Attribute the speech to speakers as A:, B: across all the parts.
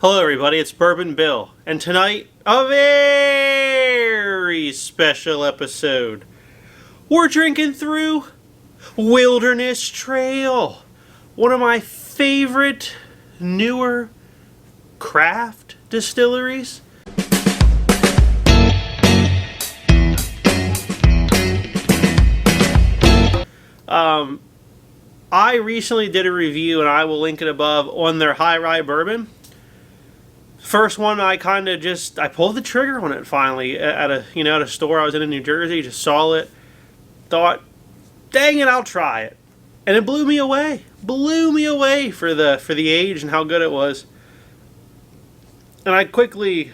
A: Hello everybody, it's Bourbon Bill, and tonight, a very special episode. We're drinking through Wilderness Trail, one of my favorite newer craft distilleries. I recently did a review, and I will link it above, on their High Rye Bourbon. First one, I pulled the trigger on it finally at a store I was in New Jersey. Just saw it, thought, dang it, I'll try it, and it blew me away. Blew me away for the age and how good it was. And I quickly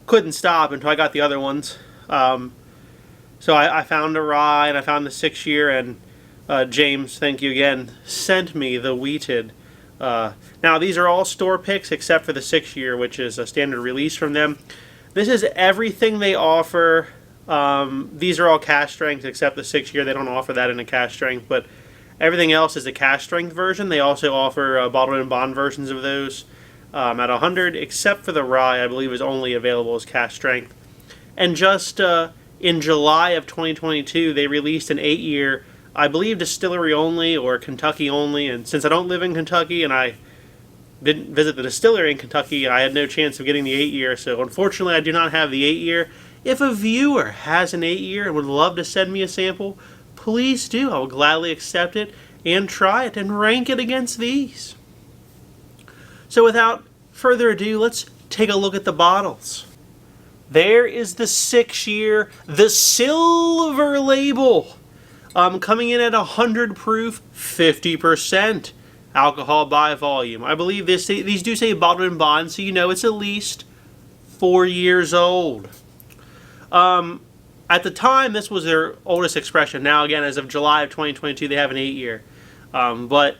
A: couldn't stop until I got the other ones. So I found a rye and I found the 6-year, and James, thank you again, sent me the wheated. Now these are all store picks except for the 6-year, which is a standard release from them. This is everything they offer. These are all cask strength except the 6-year. They don't offer that in a cask strength, but everything else is a cask strength version. They also offer bottled and bond versions of those at 100, except for the rye, I believe, is only available as cask strength. And just in July of 2022, they released an 8-year, I believe Distillery only or Kentucky only, and since I don't live in Kentucky and I didn't visit the distillery in Kentucky, I had no chance of getting the 8-year, so unfortunately I do not have the 8-year. If a viewer has an 8-year and would love to send me a sample, please do. I will gladly accept it and try it and rank it against these. So without further ado, let's take a look at the bottles. There is the 6-year, the silver label. Coming in at 100 proof, 50% alcohol by volume. I believe these do say bottled and bond, so you know it's at least 4 years old. At the time, this was their oldest expression. Now, again, as of July of 2022, they have an 8-year. But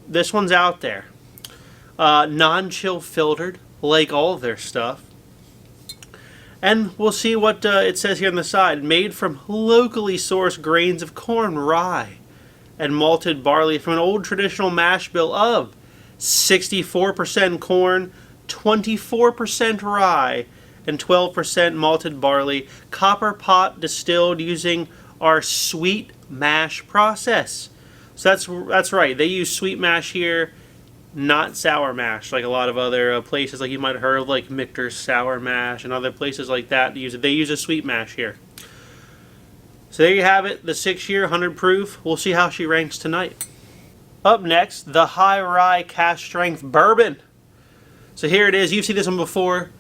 A: this one's out there. Non-chill filtered, like all of their stuff. And we'll see what it says here on the side. Made from locally sourced grains of corn, rye, and malted barley from an old traditional mash bill of 64% corn, 24% rye, and 12% malted barley. Copper pot distilled using our sweet mash process. So that's right. They use sweet mash here, not sour mash, like a lot of other places, like you might have heard of, like Michter's Sour Mash and other places like that. They use a sweet mash here. So there you have it, the 6-year, 100 proof. We'll see how she ranks tonight. Up next, the High Rye Cask Strength Bourbon. So here it is. You've seen this one before.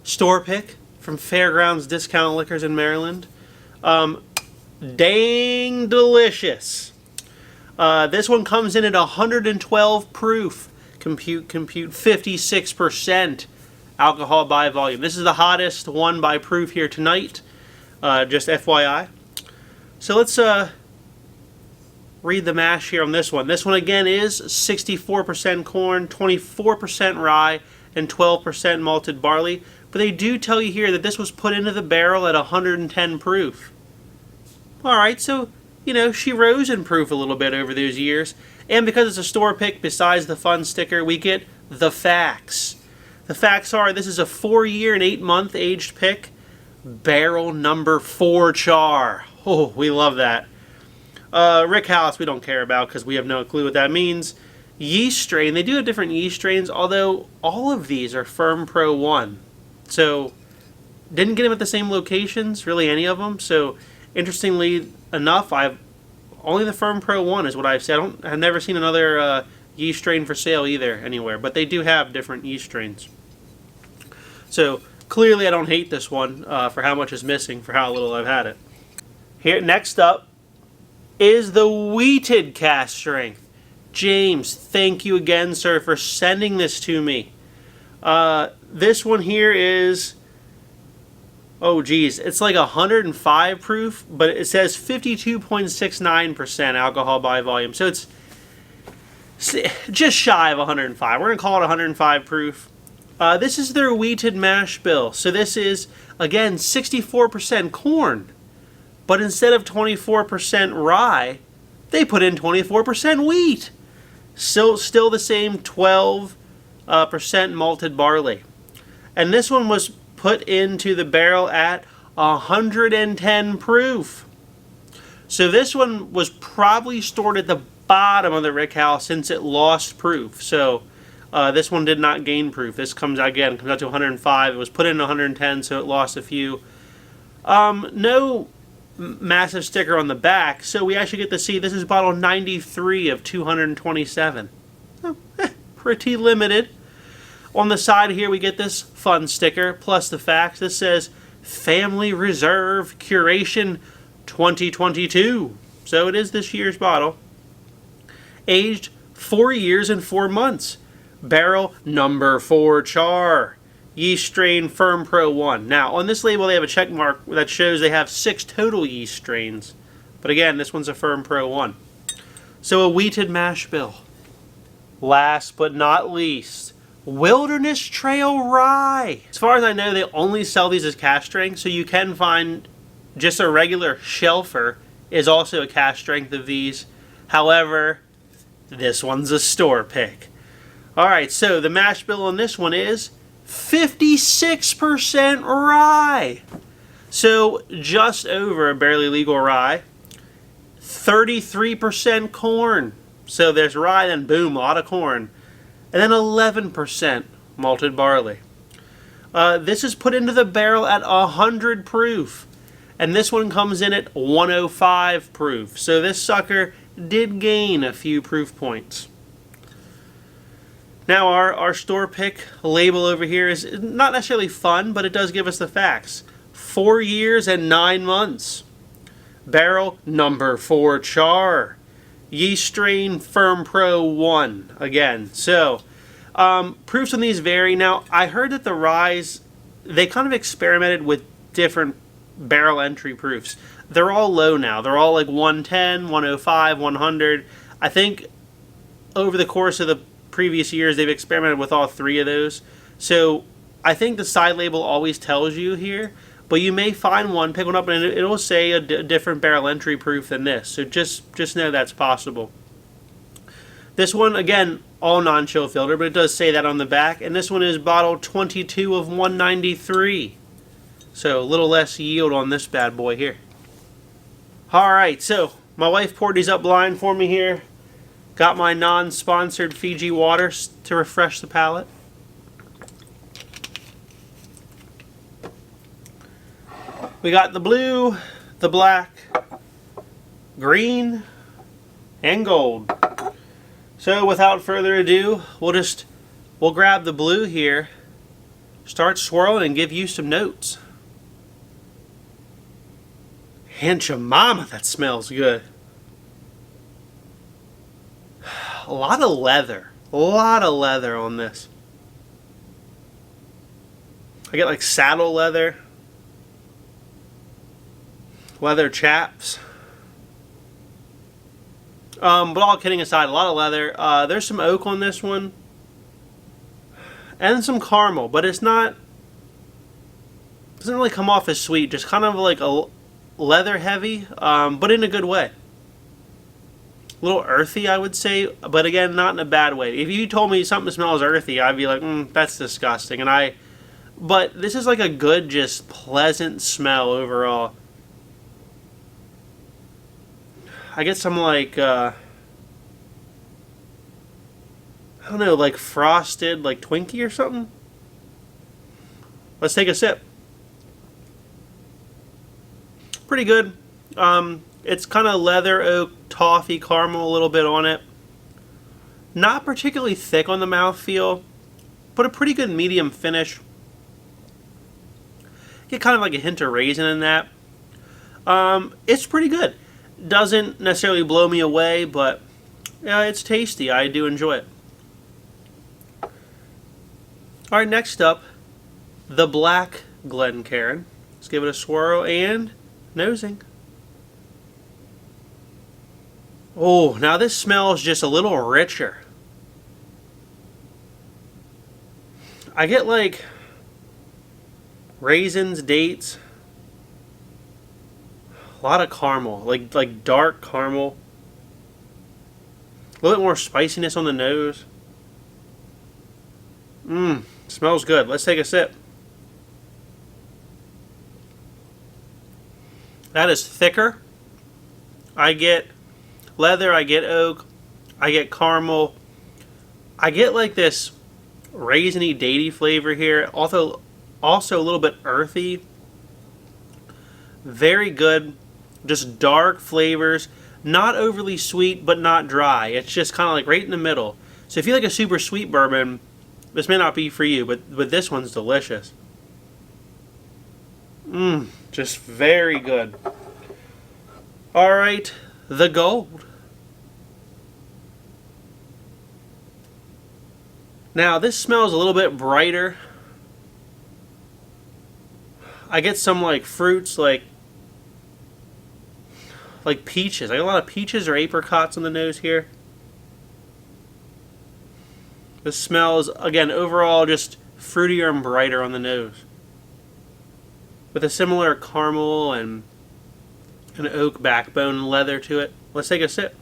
A: Store pick from Fairgrounds Discount Liquors in Maryland. Dang delicious. This one comes in at 112 proof. Compute 56% alcohol by volume. This is the hottest one by proof here tonight, just FYI. So let's read the mash here on this one. This one again is 64% corn, 24% rye, and 12% malted barley. But they do tell you here that this was put into the barrel at 110 proof. Alright, so she rose in proof a little bit over those years. And because it's a store pick, besides the fun sticker, we get the facts. The facts are, this is a 4-year and 8-month aged pick. Barrel number 4 char. Oh, we love that. Rick House, we don't care about because we have no clue what that means. Yeast strain, they do have different yeast strains, although all of these are Firm Pro 1. So, didn't get them at the same locations, really any of them. So, interestingly enough, only the Firm Pro 1 is what I've said. I've never seen another yeast strain for sale either anywhere, but they do have different yeast strains. So clearly I don't hate this one for how much is missing, for how little I've had it. Here, next up is the wheated cask strength. James, thank you again, sir, for sending this to me. This one here is, oh geez, it's like 105 proof, but it says 52.69% alcohol by volume. So it's just shy of 105. We're going to call it 105 proof. This is their wheated mash bill. So this is, again, 64% corn. But instead of 24% rye, they put in 24% wheat. Still the same 12 percent malted barley. And this one was put into the barrel at 110 proof. So this one was probably stored at the bottom of the rickhouse since it lost proof. So this one did not gain proof. This comes out to 105. It was put in 110, so it lost a few. No massive sticker on the back, so we actually get to see this is bottle 93 of 227. So, pretty limited. On the side here we get this fun sticker, plus the facts. This says Family Reserve Curation 2022. So it is this year's bottle. Aged 4 years and 4 months. Barrel number 4 char. Yeast strain Firm Pro 1. Now, on this label they have a check mark that shows they have 6 total yeast strains. But again, this one's a Firm Pro 1. So a wheated mash bill. Last but not least, Wilderness Trail Rye. As far as I know, they only sell these as cask strength, so you can find just a regular shelfer is also a cask strength of these. However, this one's a store pick. Alright, so the mash bill on this one is 56% rye. So just over a barely legal rye. 33% corn. So there's rye, then boom, a lot of corn. And then 11% malted barley. This is put into the barrel at 100 proof. And this one comes in at 105 proof. So this sucker did gain a few proof points. Now our store pick label over here is not necessarily fun, but it does give us the facts. 4 years and 9 months. Barrel number 4 char. Yeast strain Firm Pro 1. Again, so proofs on these vary. Now, I heard that the ryes, they kind of experimented with different barrel entry proofs. They're all low now. They're all like 110, 105, 100. I think over the course of the previous years, they've experimented with all 3 of those. So I think the side label always tells you here, but you may find one, pick one up, and it'll say a different barrel entry proof than this. So just know that's possible. This one, again, all non-chill filter, but it does say that on the back. And this one is bottle 22 of 193. So a little less yield on this bad boy here. Alright, so my wife poured these up blind for me here. Got my non-sponsored Fiji water to refresh the palate. We got the blue, the black, green, and gold. So without further ado, we'll grab the blue here, start swirling, and give you some notes. Hancha-mama, that smells good. A lot of leather. A lot of leather on this. I get like saddle leather. Leather chaps. But all kidding aside, a lot of leather. There's some oak on this one. And some caramel, but it's not... doesn't really come off as sweet. Just kind of like a leather heavy, but in a good way. A little earthy, I would say, but again, not in a bad way. If you told me something smells earthy, I'd be like, that's disgusting. But this is like a good, just pleasant smell overall. I get some like, I don't know, like frosted, like Twinkie or something. Let's take a sip. Pretty good. It's kind of leather, oak, toffee, caramel a little bit on it. Not particularly thick on the mouthfeel, but a pretty good medium finish. Get kind of like a hint of raisin in that. It's pretty good. Doesn't necessarily blow me away, but yeah, it's tasty. I do enjoy it. Alright, next up, the Black Glencairn. Let's give it a swirl and nosing. Oh, now this smells just a little richer. I get like raisins, dates, a lot of caramel, like dark caramel. A little bit more spiciness on the nose. Smells good. Let's take a sip. That is thicker. I get leather, I get oak, I get caramel. I get like this raisiny, datey flavor here. Also a little bit earthy. Very good. Just dark flavors. Not overly sweet, but not dry. It's just kind of like right in the middle. So if you like a super sweet bourbon, this may not be for you, but this one's delicious. Just very good. Alright, the gold. Now this smells a little bit brighter. I get some like fruits like peaches. I get a lot of peaches or apricots on the nose here. This smells, again, overall just fruitier and brighter on the nose. With a similar caramel and an oak backbone and leather to it. Let's take a sip.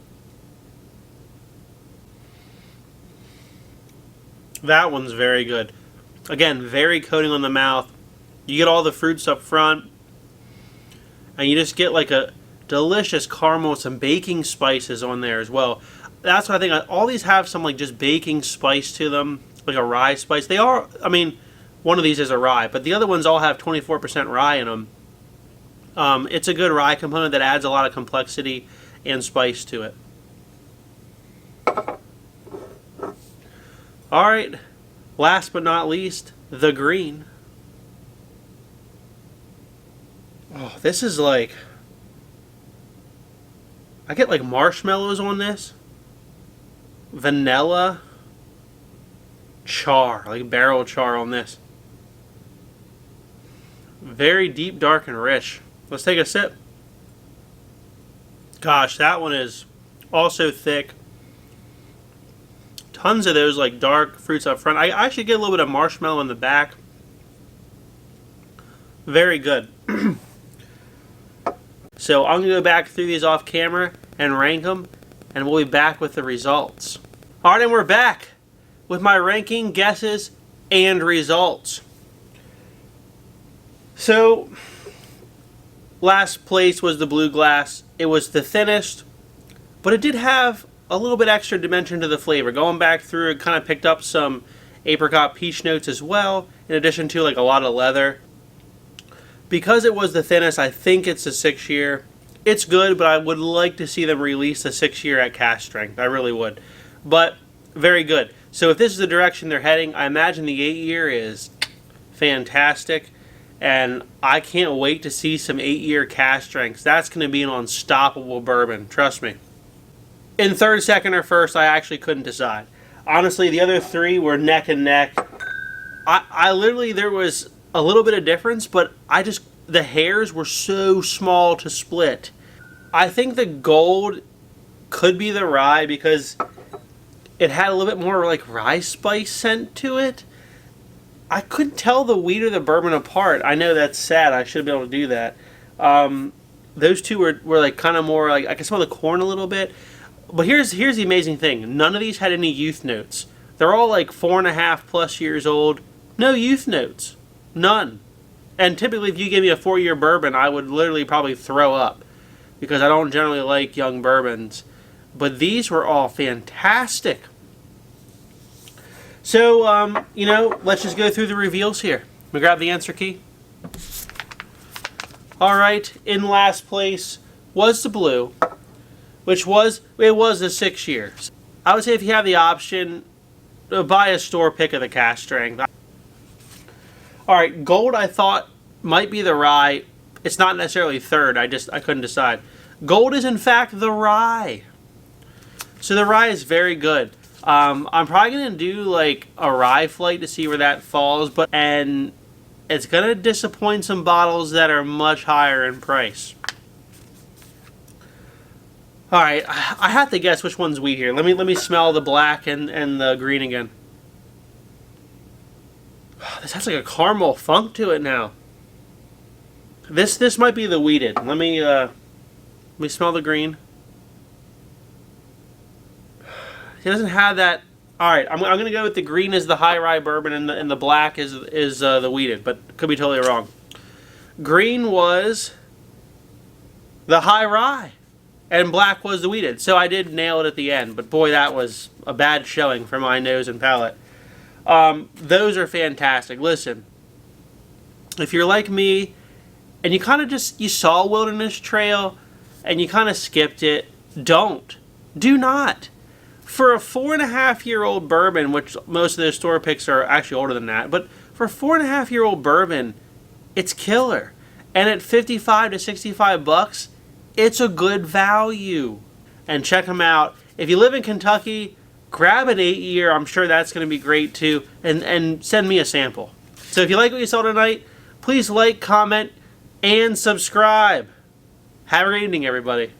A: That one's very good. Again, very coating on the mouth. You get all the fruits up front. And you just get like a delicious caramel with some baking spices on there as well. That's what I think. All these have some like just baking spice to them, like a rye spice. They are, I mean, one of these is a rye, but the other ones all have 24% rye in them. It's a good rye component that adds a lot of complexity and spice to it. Alright, last but not least, the green. Oh, this is like... I get like marshmallows on this. Vanilla. Char, like barrel char on this. Very deep, dark, and rich. Let's take a sip. Gosh, that one is also thick. Tons of those like dark fruits up front. I actually get a little bit of marshmallow in the back. Very good. So I'm going to go back through these off camera and rank them, and we'll be back with the results. Alright, and we're back with my ranking, guesses, and results. So, last place was the Blue Glass. It was the thinnest, but it did have a little bit extra dimension to the flavor. Going back through, it kind of picked up some apricot peach notes as well, in addition to like a lot of leather. Because it was the thinnest, I think it's a 6-year. It's good, but I would like to see them release a 6-year at cask strength. I really would. But, very good. So if this is the direction they're heading, I imagine the 8-year is fantastic. And I can't wait to see some 8-year cask strengths. That's going to be an unstoppable bourbon. Trust me. In third, second, or first, I actually couldn't decide. Honestly, the other three were neck and neck. I literally, there was a little bit of difference, but the hairs were so small to split. I think the gold could be the rye because it had a little bit more like rye spice scent to it. I couldn't tell the wheat or the bourbon apart. I know that's sad. I should be able to do that. Those two were like kind of more like, I can smell the corn a little bit. But here's the amazing thing. None of these had any youth notes. They're all like 4.5+ years old. No youth notes. None. And typically if you gave me a 4-year bourbon, I would literally probably throw up because I don't generally like young bourbons. But these were all fantastic. So, let's just go through the reveals here. Let me grab the answer key. Alright, in last place was the blue, which was a 6-year. I would say if you have the option, buy a store pick of the cask strength. Alright, gold I thought might be the rye. It's not necessarily third, I couldn't decide. Gold is in fact the rye. So the rye is very good. I'm probably going to do like a rye flight to see where that falls, and it's going to disappoint some bottles that are much higher in price. Alright, I have to guess which one's wheat here. Let me smell the black and the green again. This has like a caramel funk to it now. This might be the wheated. Let me smell the green. It doesn't have that. All right, I'm going to go with the green is the high rye bourbon and the black is the wheated, but could be totally wrong. Green was the high rye, and black was the wheated. So I did nail it at the end, but boy, that was a bad showing for my nose and palate. Those are fantastic. Listen, if you're like me, and you kind of you saw Wilderness Trail, and you kind of skipped it, do not. For a 4.5-year-old bourbon, which most of those store picks are actually older than that, but for a 4.5-year-old bourbon, it's killer. And at $55 to $65, it's a good value. And check them out. If you live in Kentucky, grab an 8-year. I'm sure that's going to be great too. And send me a sample. So if you like what you saw tonight, please like, comment, and subscribe. Have a great evening, everybody.